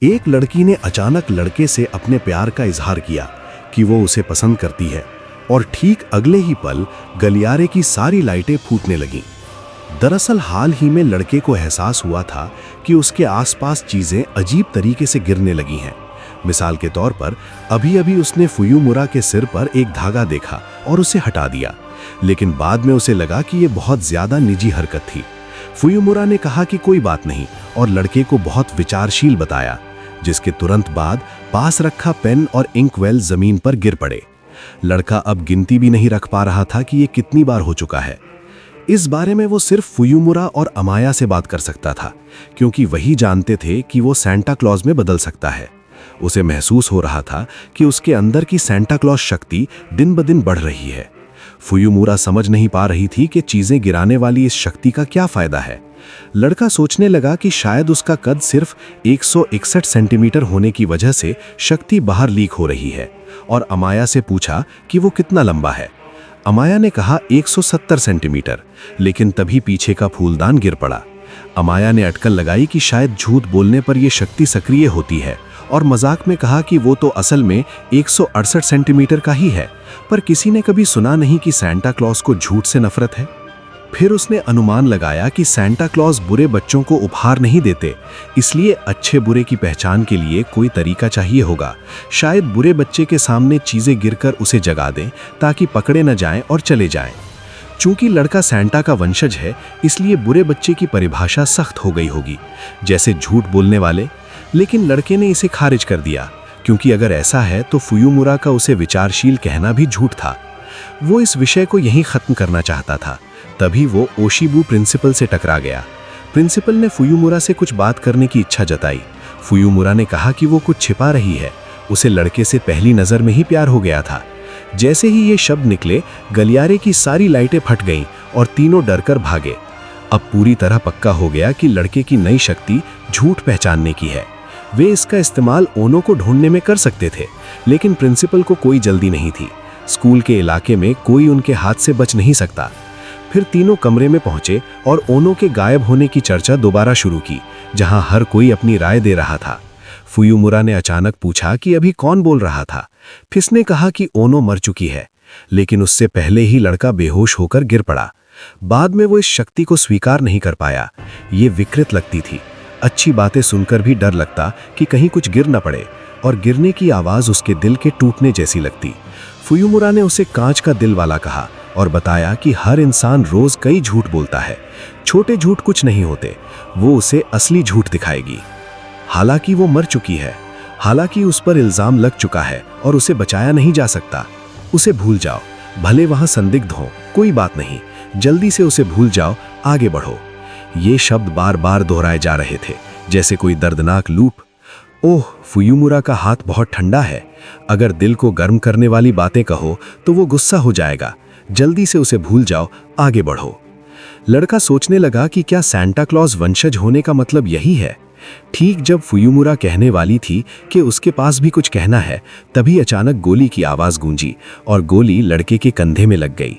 एक लड़की ने अचानक लड़के से अपने प्यार का इजहार किया कि वो उसे पसंद करती है और ठीक अगले ही पल गलियारे की सारी लाइटें फूटने लगीं। दरअसल हाल ही में लड़के को एहसास हुआ था कि उसके आसपास चीजें अजीब तरीके से गिरने लगी हैं। मिसाल के तौर पर अभी अभी उसने फुयुमुरा के सिर पर एक धागा देखा और उसे हटा दिया, लेकिन बाद में उसे लगा कि ये बहुत ज्यादा निजी हरकत थी। फुयुमुरा ने कहा कि कोई बात नहीं और लड़के को बहुत विचारशील बताया, जिसके तुरंत बाद पास रखा पेन और इंकवेल जमीन पर गिर पड़े। लड़का अब गिनती भी नहीं रख पा रहा था कि ये कितनी बार हो चुका है। इस बारे में वो सिर्फ फुयुमुरा और अमाया से बात कर सकता था, क्योंकि वही जानते थे कि वो सांता क्लॉज में बदल सकता है। उसे महसूस हो रहा था कि उसके अंदर की सांता क्लॉज शक्ति दिन ब दिन बढ़ रही है। फुयुमुरा समझ नहीं पा रही थी कि चीजें गिराने वाली इस शक्ति का क्या फायदा है। लड़का सोचने लगा कि शायद उसका कद सिर्फ 161 सेंटीमीटर होने की वजह से शक्ति बाहर लीक हो रही है, और अमाया से पूछा कि वो कितना लंबा है। अमाया ने कहा 170 सेंटीमीटर, लेकिन तभी पीछे का फूलदान गिर पड़ा। अमाया ने अटकल लगाई कि शायद झूठ बोलने पर यह शक्ति सक्रिय होती है, और मजाक में कहा कि वो तो असल में 168 सेंटीमीटर का ही है, पर किसी ने कभी सुना नहीं कि सांता क्लॉज को झूठ से नफरत है। फिर उसने अनुमान लगाया कि सांता क्लॉज बुरे बच्चों को उपहार नहीं देते, इसलिए अच्छे बुरे की पहचान के लिए कोई तरीका चाहिए होगा। शायद बुरे बच्चे के सामने चीजें गिरकर उसे जगा दें ताकि पकड़े न जाएं और चले जाएं। चूंकि लड़का सांता का वंशज है, इसलिए बुरे बच्चे की परिभाषा सख्त हो गई होगी, जैसे झूठ बोलने वाले। लेकिन लड़के ने इसे खारिज कर दिया, क्योंकि अगर ऐसा है तो फुयुमुरा का उसे विचारशील कहना भी झूठ था। वो इस विषय को यहीं खत्म करना चाहता था। तभी वो ओशिबू प्रिंसिपल से टकरा गया। प्रिंसिपल ने फुयुमुरा से कुछ बात करने की इच्छा जताई। फुयुमुरा ने कहा कि वो कुछ छिपा रही है। उसे लड़के से पहली नजर में ही प्यार हो गया था। जैसे ही ये शब्द निकले, गलियारे की सारी लाइटें फट गईं और तीनों डरकर भागे। अब पूरी तरह पक्का हो गया कि लड़के की नई शक्ति झूठ पहचानने की है। वे इसका इस्तेमाल ओनो को ढूंढने में कर सकते थे, लेकिन प्रिंसिपल को कोई जल्दी नहीं थी। स्कूल के इलाके में कोई उनके हाथ से बच नहीं सकता। फिर तीनों कमरे में पहुंचे और ओनो के गायब होने की चर्चा दोबारा शुरू की, जहां हर कोई अपनी राय दे रहा था। फुयुमुरा ने अचानक पूछा कि अभी कौन बोल रहा था। फिस ने कहा कि ओनो मर चुकी है, लेकिन उससे पहले ही लड़का बेहोश होकर गिर पड़ा। बाद में वो इस शक्ति को स्वीकार नहीं कर पाया। ये विकृत लगती थी। अच्छी बातें सुनकर भी डर लगता कि कहीं कुछ गिर न पड़े, और गिरने की आवाज उसके दिल के टूटने जैसी लगती। फुयुमुरा ने उसे कांच का दिल वाला कहा और बताया कि हर इंसान रोज कई झूठ बोलता है। छोटे झूठ कुछ नहीं होते, वो उसे असली झूठ दिखाएगी। हालांकि वो मर चुकी है, हालांकि उस पर इल्जाम लग चुका है और उसे बचाया नहीं जा सकता। उसे भूल जाओ, भले वहां संदिग्ध हो, कोई बात नहीं, जल्दी से उसे भूल जाओ, आगे बढ़ो। ये शब्द बार बार दोहराए जा रहे थे, जैसे कोई दर्दनाक लूप। ओह, फुयुमुरा का हाथ बहुत ठंडा है। अगर दिल को गर्म करने वाली बातें कहो तो वो गुस्सा हो जाएगा। जल्दी से उसे भूल जाओ, आगे बढ़ो। लड़का सोचने लगा कि क्या सांता क्लॉज वंशज होने का मतलब यही है। ठीक जब फुयुमुरा कहने वाली थी कि उसके पास भी कुछ कहना है, तभी अचानक गोली की आवाज गूंजी और गोली लड़के के कंधे में लग गई।